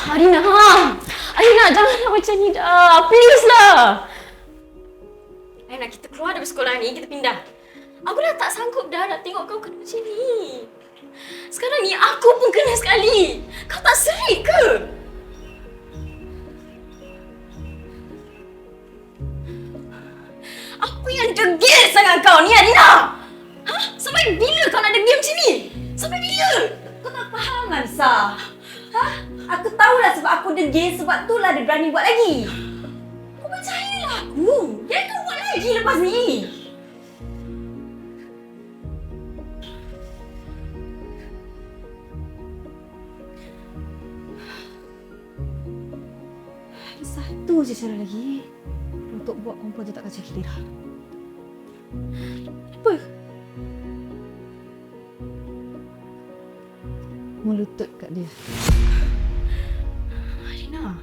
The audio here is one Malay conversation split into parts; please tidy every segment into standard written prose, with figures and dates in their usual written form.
Arina, Arina, janganlah macam ni dah. Please lah. Arina, kita keluar dari sekolah ni, kita pindah. Aku dah tak sanggup dah nak tengok kau kena macam ni. Sekarang ni aku pun kena sekali. Kau tak serik ke? Apa yang degil sangat kau ni, Arina? Sampai bila kau nak degil macam ni? Sampai bila? Kau tak faham kan, Sah? Aku tahulah sebab aku degil, sebab itulah dia berani buat lagi. Kau percayalah aku. Dia akan buat lagi lepas ni. Ada satu je cara lagi untuk buat perempuan tu tak kacau kita. Apa? Melutut kat dia. Arina,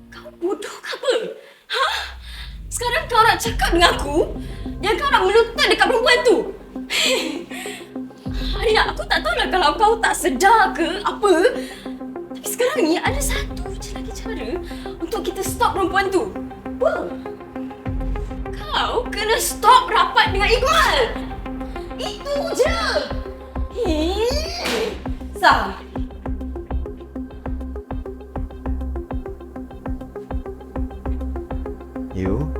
kau bodoh ke apa? Sekarang kau nak cakap dengan aku yang kau nak melutut dekat perempuan tu? Arina, aku tak tahulah kalau kau tak sedar ke apa. Tapi sekarang ni ada satu je lagi cara untuk kita stop perempuan tu. Apa? Kau kena stop rapat dengan Iqbal. Itu je. Sah, You